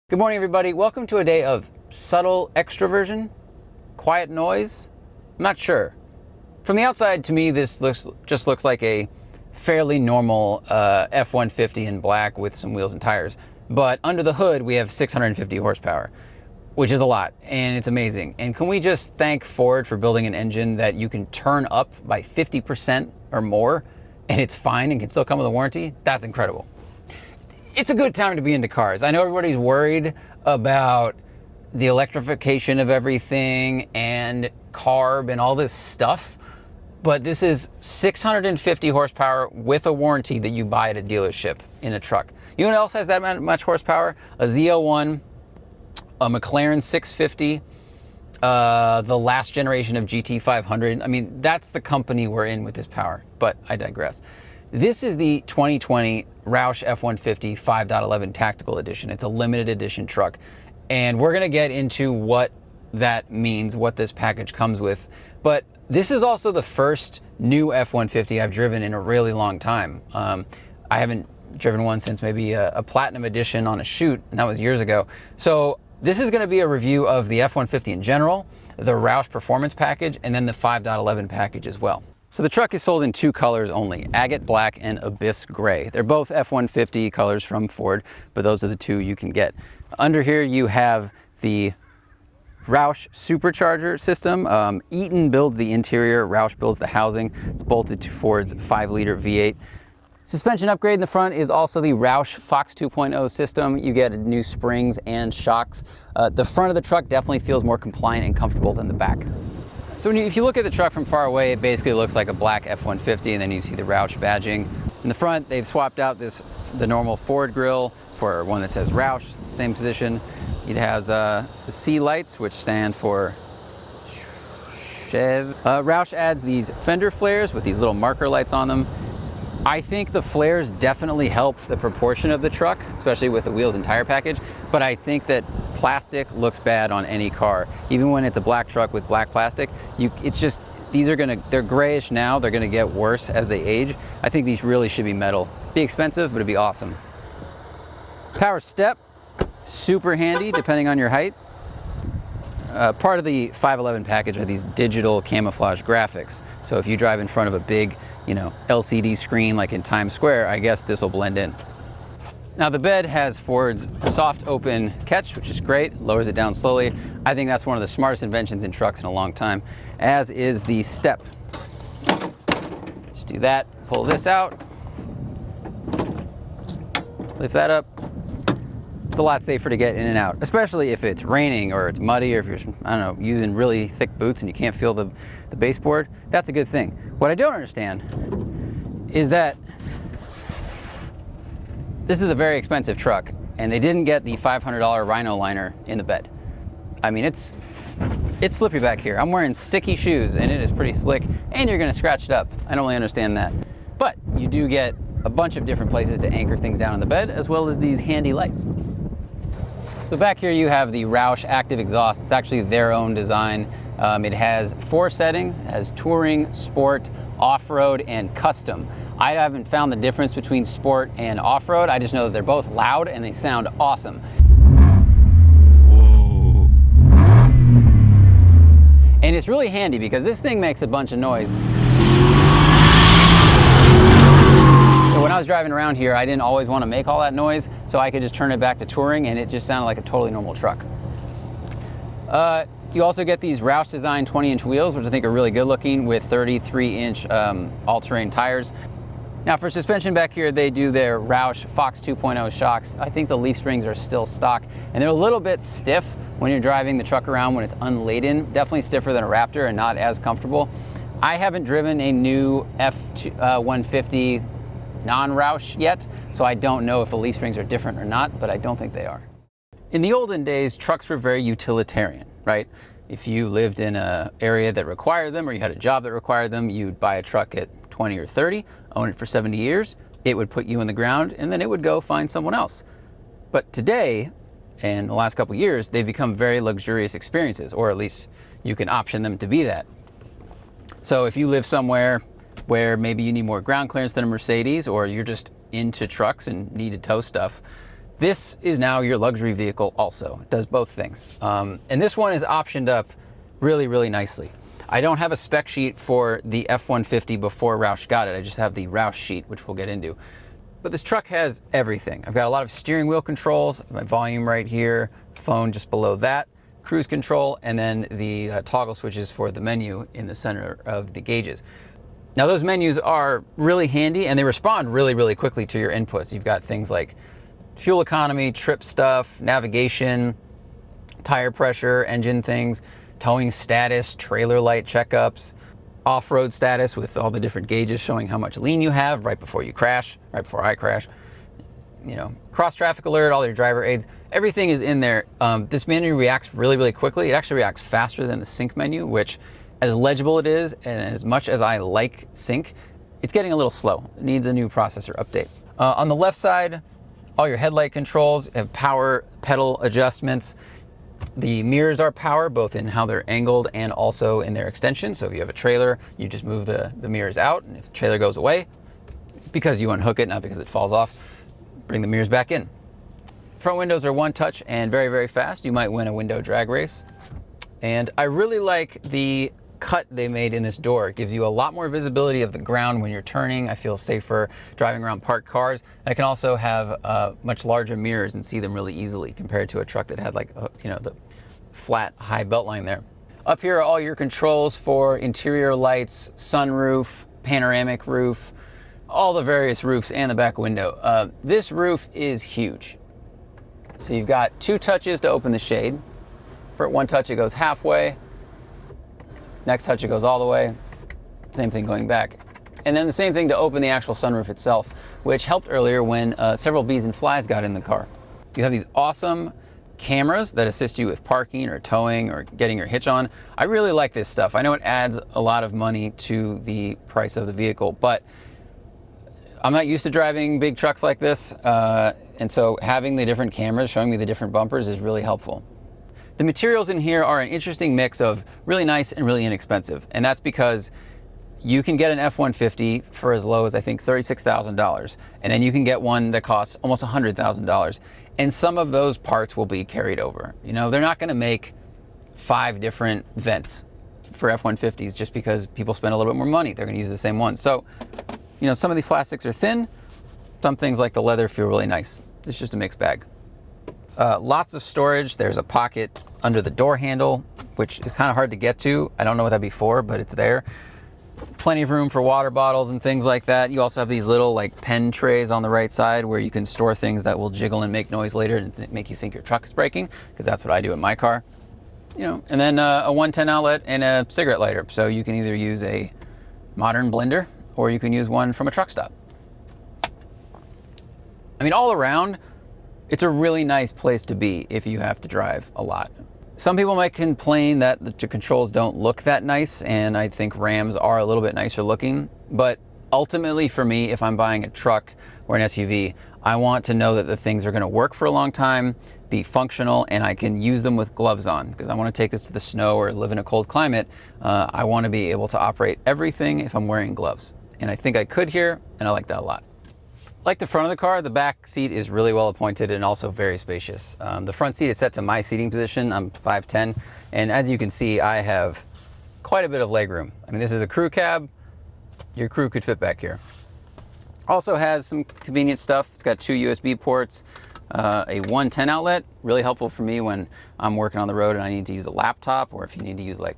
Good morning, everybody. Welcome to a day of subtle extroversion, quiet noise. I'm not sure. From the outside, to me, this just looks like a fairly normal F-150 in black with some wheels and tires. But under the hood, we have 650 horsepower, which is a lot, and it's amazing. And can we just thank Ford for building an engine that you can turn up by 50% or more, and it's fine and can still come with a warranty? That's incredible. It's a good time to be into cars. I know everybody's worried about the electrification of everything and carb and all this stuff, but this is 650 horsepower with a warranty that you buy at a dealership in a truck. You know what else has that much horsepower? A Z01, a McLaren 650, the last generation of GT500. I mean, that's the company we're in with this power, but I digress. This is the 2020 ROUSH F-150 5.11 Tactical Edition. It's a limited edition truck, and we're gonna get into what that means, what this package comes with. But this is also the first new F-150 I've driven in a really long time. I haven't driven one since maybe a Platinum Edition on a shoot, and that was years ago. So this is gonna be a review of the F-150 in general, the ROUSH Performance Package, and then the 5.11 package as well. So the truck is sold in two colors only, agate black and abyss gray. They're both F-150 colors from Ford, but those are the two you can get. Under here you have the ROUSH supercharger system. Eaton builds the interior, ROUSH builds the housing. It's bolted to Ford's 5-liter V8. Suspension upgrade in the front is also the ROUSH Fox 2.0 system. You get new springs and shocks. The front of the truck definitely feels more compliant and comfortable than the back. So if you look at the truck from far away, it basically looks like a black F-150, and then you see the ROUSH badging. In the front, they've swapped out the normal Ford grille for one that says ROUSH, same position. It has the C lights, which stand for Chev. ROUSH adds these fender flares with these little marker lights on them. I think the flares definitely help the proportion of the truck, especially with the wheels and tire package, but I think that plastic looks bad on any car. Even when it's a black truck with black plastic, they're grayish now, they're gonna get worse as they age. I think these really should be metal. Be expensive, but it'd be awesome. Power step, super handy depending on your height. Part of the 5.11 package are these digital camouflage graphics. So if you drive in front of a big, LCD screen like in Times Square, I guess this will blend in. Now the bed has Ford's soft open catch, which is great, lowers it down slowly. I think that's one of the smartest inventions in trucks in a long time, as is the step. Just do that, pull this out, lift that up. It's a lot safer to get in and out, especially if it's raining or it's muddy, or if you're, using really thick boots and you can't feel the baseboard. That's a good thing. What I don't understand is that this is a very expensive truck, and they didn't get the $500 Rhino liner in the bed. I mean, it's slippy back here. I'm wearing sticky shoes, and it is pretty slick, and you're gonna scratch it up. I don't really understand that. But you do get a bunch of different places to anchor things down in the bed, as well as these handy lights. So back here you have the ROUSH active exhaust. It's actually their own design. It has 4 settings. It has touring, sport, off-road, and custom. I haven't found the difference between sport and off-road. I just know that they're both loud and they sound awesome. Whoa. And it's really handy because this thing makes a bunch of noise. So when I was driving around here, I didn't always want to make all that noise, so I could just turn it back to touring and it just sounded like a totally normal truck. You also get these ROUSH design 20-inch wheels, which I think are really good looking, with 33-inch all-terrain tires. Now for suspension back here, they do their ROUSH Fox 2.0 shocks. I think the leaf springs are still stock, and they're a little bit stiff when you're driving the truck around when it's unladen. Definitely stiffer than a Raptor and not as comfortable. I haven't driven a new F-150 non-ROUSH yet, so I don't know if the leaf springs are different or not, but I don't think they are. In the olden days, trucks were very utilitarian, right? If you lived in an area that required them, or you had a job that required them, you'd buy a truck at 20 or 30, own it for 70 years, it would put you in the ground, and then it would go find someone else. But today, and the last couple of years, they've become very luxurious experiences, or at least you can option them to be that. So if you live somewhere where maybe you need more ground clearance than a Mercedes, or you're just into trucks and need to tow stuff, This is now your luxury vehicle also. It does both things. And this one is optioned up really, really nicely. I don't have a spec sheet for the F-150 before ROUSH got it. I just have the ROUSH sheet, which we'll get into. But this truck has everything. I've got a lot of steering wheel controls, my volume right here, phone just below that, cruise control, and then the toggle switches for the menu in the center of the gauges. Now those menus are really handy and they respond really, really quickly to your inputs. You've got things like fuel economy, trip stuff, navigation, tire pressure, engine things, towing status, trailer light checkups, off-road status with all the different gauges showing how much lean you have right before you crash, right before I crash. You know, cross traffic alert, all your driver aids, everything is in there. This menu reacts really, really quickly. It actually reacts faster than the sync menu, which as legible it is and as much as I like sync, it's getting a little slow. It needs a new processor update. On the left side, all your headlight controls have power pedal adjustments. The mirrors are power, both in how they're angled and also in their extension. So if you have a trailer, you just move the mirrors out, and if the trailer goes away, because you unhook it, not because it falls off, bring the mirrors back in. Front windows are one touch and very, very fast. You might win a window drag race. And I really like the cut they made in this door. It gives you a lot more visibility of the ground when you're turning. I feel safer driving around parked cars. And I can also have much larger mirrors and see them really easily compared to a truck that had like, you know, the flat high belt line there. Up here are all your controls for interior lights, sunroof, panoramic roof, all the various roofs and the back window. This roof is huge. So you've got 2 touches to open the shade. For one touch it goes halfway. Next touch it goes all the way. Same thing going back. And then the same thing to open the actual sunroof itself, which helped earlier when several bees and flies got in the car. You have these awesome cameras that assist you with parking or towing or getting your hitch on. I really like this stuff. I know it adds a lot of money to the price of the vehicle, but I'm not used to driving big trucks like this. And so having the different cameras showing me the different bumpers is really helpful. The materials in here are an interesting mix of really nice and really inexpensive. And that's because you can get an F-150 for as low as I think $36,000. And then you can get one that costs almost $100,000. And some of those parts will be carried over. You know, they're not gonna make 5 different vents for F-150s just because people spend a little bit more money. They're gonna use the same one. So, you know, some of these plastics are thin. Some things like the leather feel really nice. It's just a mixed bag. Lots of storage. There's a pocket under the door handle, which is kind of hard to get to. I don't know what that'd be for, but it's there. Plenty of room for water bottles and things like that. You also have these little like pen trays on the right side where you can store things that will jiggle and make noise later and make you think your truck is breaking, because that's what I do in my car. You know, and then a 110 outlet and a cigarette lighter. So you can either use a modern blender or you can use one from a truck stop. I mean, all around, it's a really nice place to be if you have to drive a lot. Some people might complain that the controls don't look that nice, and I think Rams are a little bit nicer looking, but ultimately for me, if I'm buying a truck or an SUV, I want to know that the things are gonna work for a long time, be functional, and I can use them with gloves on, because I wanna take this to the snow or live in a cold climate. I wanna be able to operate everything if I'm wearing gloves. And I think I could here, and I like that a lot. Like the front of the car, the back seat is really well appointed and also very spacious. The front seat is set to my seating position. I'm 5'10", and as you can see, I have quite a bit of leg room. I mean, this is a crew cab. Your crew could fit back here. Also has some convenient stuff. It's got 2 USB ports, a 110 outlet, really helpful for me when I'm working on the road and I need to use a laptop, or if you need to use like,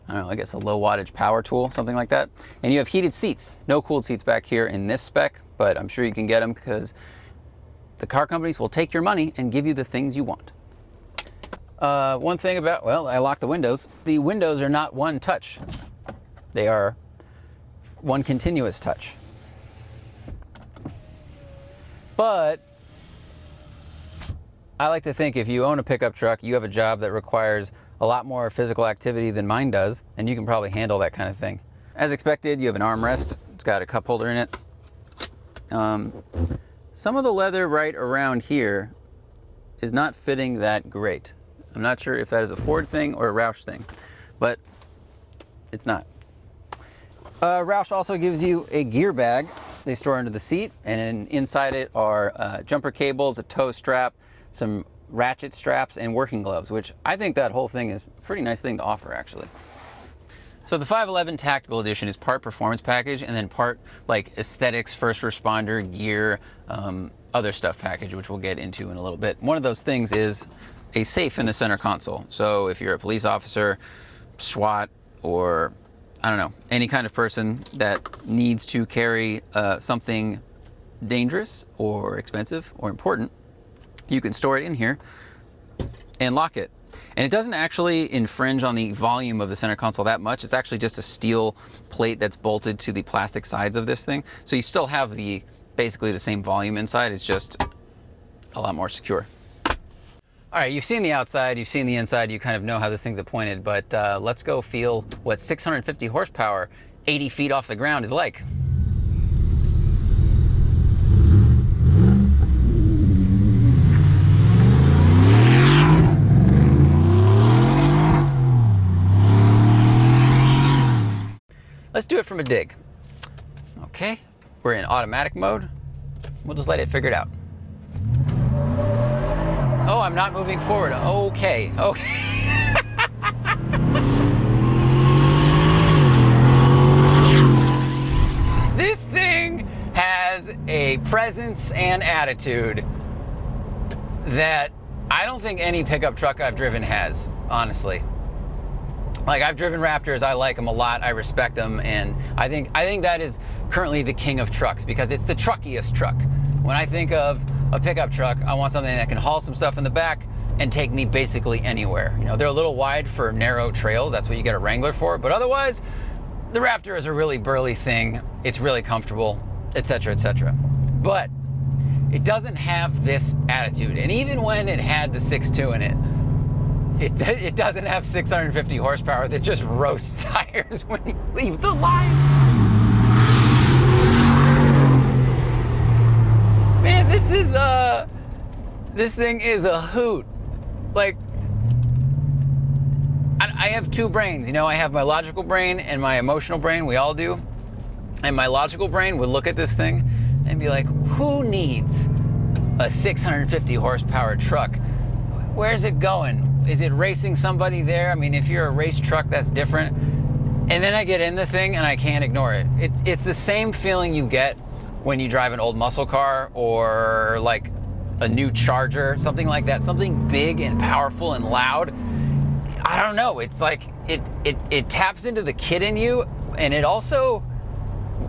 I don't know, I guess a low wattage power tool, something like that. And you have heated seats. No cooled seats back here in this spec, but I'm sure you can get them because the car companies will take your money and give you the things you want. One thing about, well, I locked the windows. The windows are not one touch. They are one continuous touch. But I like to think if you own a pickup truck, you have a job that requires a lot more physical activity than mine does, and you can probably handle that kind of thing. As expected, you have an armrest. It's got a cup holder in it. Some of the leather right around here is not fitting that great. I'm not sure if that is a Ford thing or a ROUSH thing, but it's not. ROUSH also gives you a gear bag, They store under the seat, and then inside it are jumper cables, a tow strap, some ratchet straps, and working gloves, which I think that whole thing is a pretty nice thing to offer, actually. So the 511 Tactical Edition is part performance package and then part like aesthetics, first responder, gear, other stuff package, which we'll get into in a little bit. One of those things is a safe in the center console. So if you're a police officer, SWAT, or I don't know, any kind of person that needs to carry something dangerous or expensive or important, you can store it in here and lock it. And it doesn't actually infringe on the volume of the center console that much. It's actually just a steel plate that's bolted to the plastic sides of this thing. So you still have basically the same volume inside. It's just a lot more secure. All right, you've seen the outside, you've seen the inside, you kind of know how this thing's appointed, but let's go feel what 650 horsepower, 80 feet off the ground is like. Let's do it from a dig. Okay, we're in automatic mode. We'll just let it figure it out. Oh, I'm not moving forward. Okay, okay. This thing has a presence and attitude that I don't think any pickup truck I've driven has, honestly. Like, I've driven Raptors, I like them a lot, I respect them, and I think that is currently the king of trucks because it's the truckiest truck. When I think of a pickup truck, I want something that can haul some stuff in the back and take me basically anywhere. You know, they're a little wide for narrow trails, that's what you get a Wrangler for, but otherwise, the Raptor is a really burly thing, it's really comfortable, etc., etc. But it doesn't have this attitude, and even when it had the 6.2 in it, it doesn't have 650 horsepower that just roasts tires when you leave the line. Man, this thing is a hoot. Like, I have two brains, you know, I have my logical brain and my emotional brain, we all do. And my logical brain would look at this thing and be like, who needs a 650 horsepower truck? Where's it going? Is it racing somebody there? I mean, if you're a race truck, that's different. And then I get in the thing and I can't ignore it. It's the same feeling you get when you drive an old muscle car or like a new Charger, something like that, something big and powerful and loud. I don't know, it's like, it taps into the kid in you, and it also,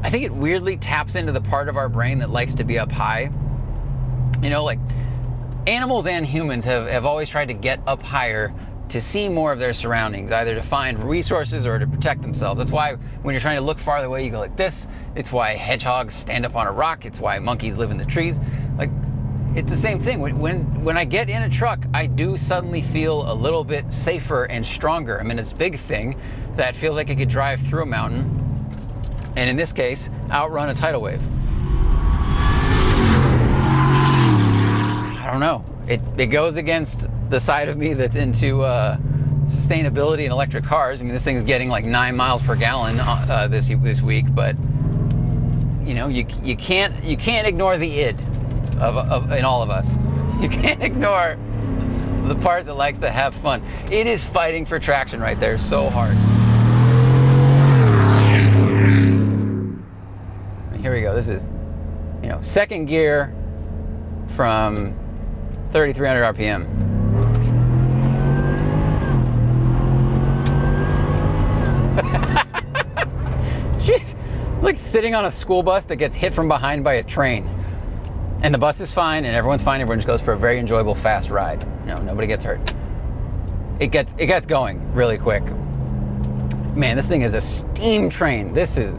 I think it weirdly taps into the part of our brain that likes to be up high. You know, like, animals and humans have always tried to get up higher to see more of their surroundings, either to find resources or to protect themselves. That's why when you're trying to look farther away, you go like this. It's why hedgehogs stand up on a rock. It's why monkeys live in the trees. Like, it's the same thing. When I get in a truck, I do suddenly feel a little bit safer and stronger. I'm in this big thing that feels like it could drive through a mountain, and in this case, outrun a tidal wave. I don't know. It goes against the side of me that's into sustainability and electric cars. I mean, this thing's getting like 9 miles per gallon this week, but you know, you can't ignore the id of in all of us. You can't ignore the part that likes to have fun. It is fighting for traction right there so hard. And here we go. This is, you know, second gear from 3,300 RPM. Jeez, it's like sitting on a school bus that gets hit from behind by a train. And the bus is fine, and everyone's fine. Everyone just goes for a very enjoyable, fast ride. You know, nobody gets hurt. It gets going really quick. Man, this thing is a steam train. This is,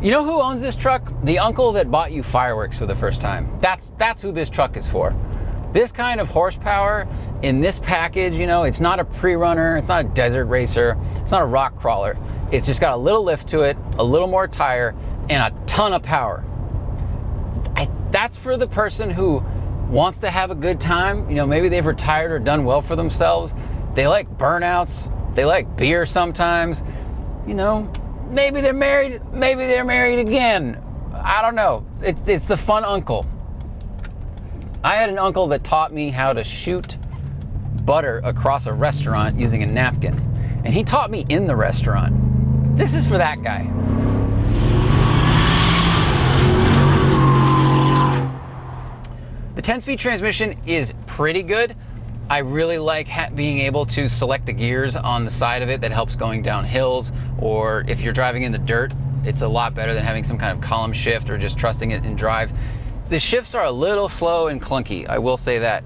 you know who owns this truck? The uncle that bought you fireworks for the first time. That's who this truck is for. This kind of horsepower in this package, you know, it's not a pre-runner, it's not a desert racer, it's not a rock crawler. It's just got a little lift to it, a little more tire, and a ton of power. That's for the person who wants to have a good time. You know, maybe they've retired or done well for themselves. They like burnouts, they like beer sometimes. You know, maybe they're married again. I don't know. It's the fun uncle. I had an uncle that taught me how to shoot butter across a restaurant using a napkin. And he taught me in the restaurant. This is for that guy. The 10-speed transmission is pretty good. I really like being able to select the gears on the side of it. That helps going down hills, or if you're driving in the dirt, it's a lot better than having some kind of column shift or just trusting it in drive. The shifts are a little slow and clunky, I will say that.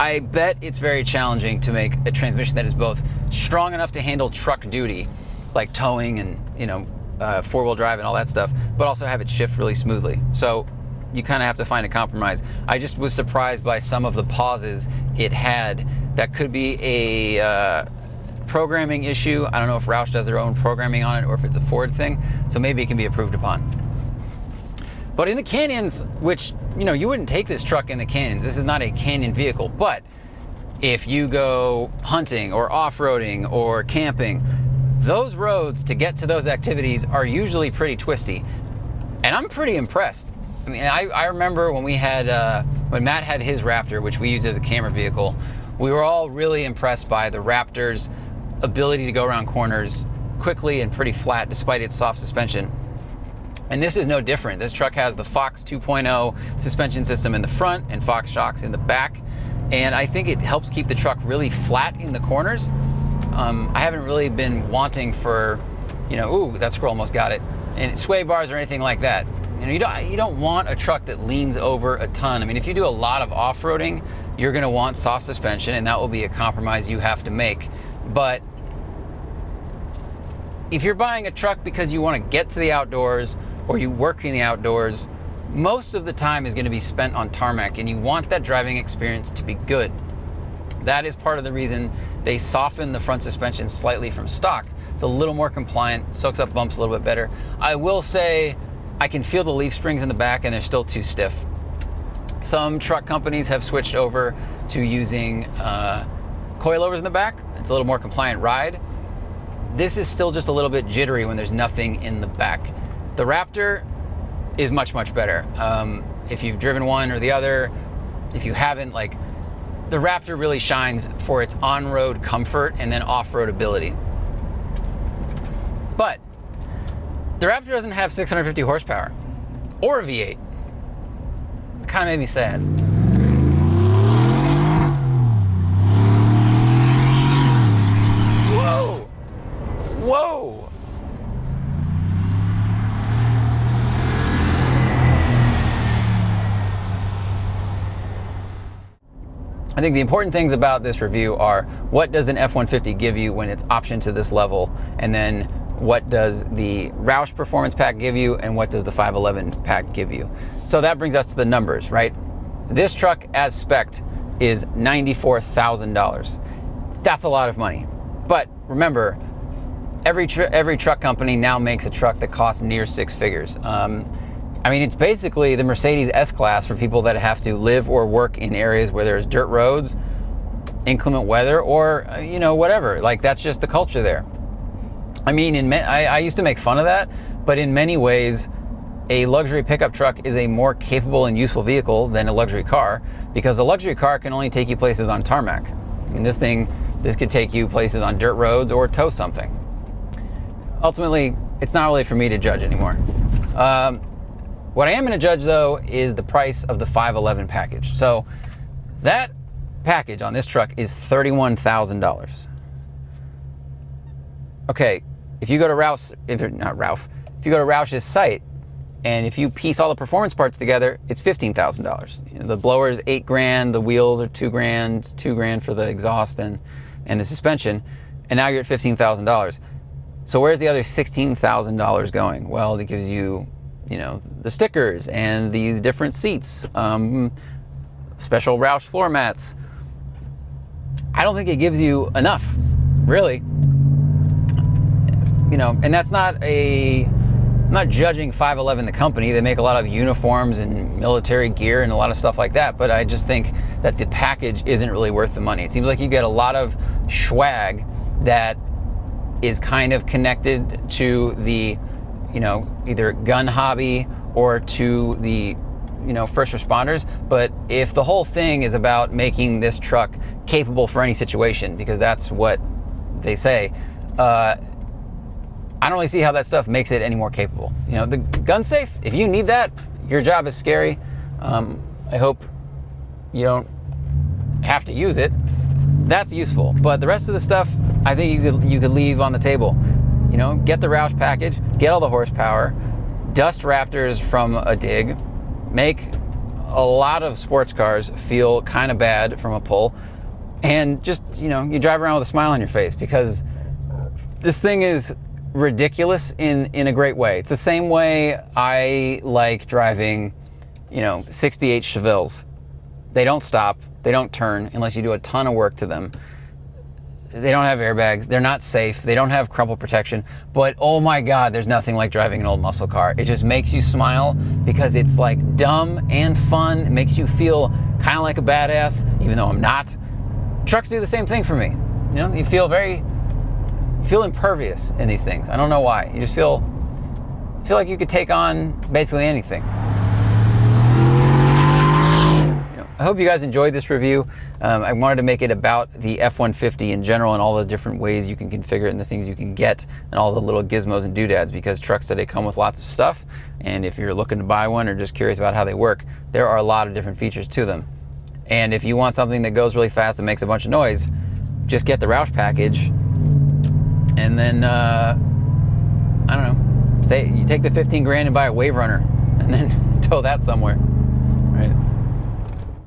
I bet it's very challenging to make a transmission that is both strong enough to handle truck duty, like towing and four-wheel drive and all that stuff, but also have it shift really smoothly. So you kind of have to find a compromise. I just was surprised by some of the pauses it had. That could be a programming issue. I don't know if ROUSH does their own programming on it or if it's a Ford thing, so maybe it can be improved upon. But in the canyons, which, you wouldn't take this truck in the canyons. This is not a canyon vehicle, but if you go hunting or off-roading or camping, those roads to get to those activities are usually pretty twisty. And I'm pretty impressed. I mean, I remember when we had, when Matt had his Raptor, which we used as a camera vehicle, we were all really impressed by the Raptor's ability to go around corners quickly and pretty flat despite its soft suspension. And this is no different. This truck has the Fox 2.0 suspension system in the front and Fox shocks in the back. And I think it helps keep the truck really flat in the corners. I haven't really been wanting for, ooh, that squirrel almost got it, and sway bars or anything like that. You don't want a truck that leans over a ton. I mean, if you do a lot of off-roading, you're gonna want soft suspension, and that will be a compromise you have to make. But if you're buying a truck because you wanna get to the outdoors or you work in the outdoors, most of the time is gonna be spent on tarmac, and you want that driving experience to be good. That is part of the reason they soften the front suspension slightly from stock. It's a little more compliant, soaks up bumps a little bit better. I will say, I can feel the leaf springs in the back and they're still too stiff. Some truck companies have switched over to using coilovers in the back. It's a little more compliant ride. This is still just a little bit jittery when there's nothing in the back. The Raptor is much, much better. If you've driven one or the other, if you haven't, the Raptor really shines for its on-road comfort and then off-road ability. But the Raptor doesn't have 650 horsepower or a V8. It kind of made me sad. Whoa! Whoa! I think the important things about this review are, what does an F-150 give you when it's optioned to this level, and then what does the ROUSH Performance Pack give you, and what does the 511 pack give you? So that brings us to the numbers, right? This truck as spec'd is $94,000. That's a lot of money. But remember, every truck company now makes a truck that costs near six figures. I mean, it's basically the Mercedes S-Class for people that have to live or work in areas where there's dirt roads, inclement weather, or, whatever. That's just the culture there. I mean, I used to make fun of that, but in many ways, a luxury pickup truck is a more capable and useful vehicle than a luxury car, because a luxury car can only take you places on tarmac. I mean, this could take you places on dirt roads or tow something. Ultimately, it's not really for me to judge anymore. What I am going to judge, though, is the price of the 511 package. So that package on this truck is $31,000. Okay, if you go to if you go to ROUSH's site, and if you piece all the performance parts together, it's $15,000. The blower is $8,000, the wheels are $2,000, $2,000 for the exhaust and the suspension, and now you're at $15,000. So where's the other $16,000 going? Well, it gives you, the stickers and these different seats, special ROUSH floor mats. I don't think it gives you enough, really. And that's I'm not judging 511 the company. They make a lot of uniforms and military gear and a lot of stuff like that, but I just think that the package isn't really worth the money. It seems like you get a lot of swag that is kind of connected to the, either gun hobby or to the first responders, but if the whole thing is about making this truck capable for any situation, because that's what they say, I don't really see how that stuff makes it any more capable. The gun safe, if you need that, your job is scary. I hope you don't have to use it. That's useful, but the rest of the stuff, I think you could leave on the table. Get the ROUSH package, get all the horsepower, dust Raptors from a dig, make a lot of sports cars feel kind of bad from a pull, and just you drive around with a smile on your face, because this thing is ridiculous in a great way. It's the same way I like driving 68 Chevelles. They don't stop, they don't turn unless you do a ton of work to them. They don't have airbags, they're not safe, they don't have crumple protection, but oh my God, there's nothing like driving an old muscle car. It just makes you smile because it's like dumb and fun. It makes you feel kind of like a badass, even though I'm not. Trucks do the same thing for me. You feel impervious in these things. I don't know why. You just feel like you could take on basically anything. I hope you guys enjoyed this review. I wanted to make it about the F-150 in general and all the different ways you can configure it and the things you can get and all the little gizmos and doodads, because trucks today come with lots of stuff, and if you're looking to buy one or just curious about how they work, there are a lot of different features to them. And if you want something that goes really fast and makes a bunch of noise, just get the ROUSH package, and then I don't know, say you take the 15 grand and buy a Wave Runner and then tow that somewhere.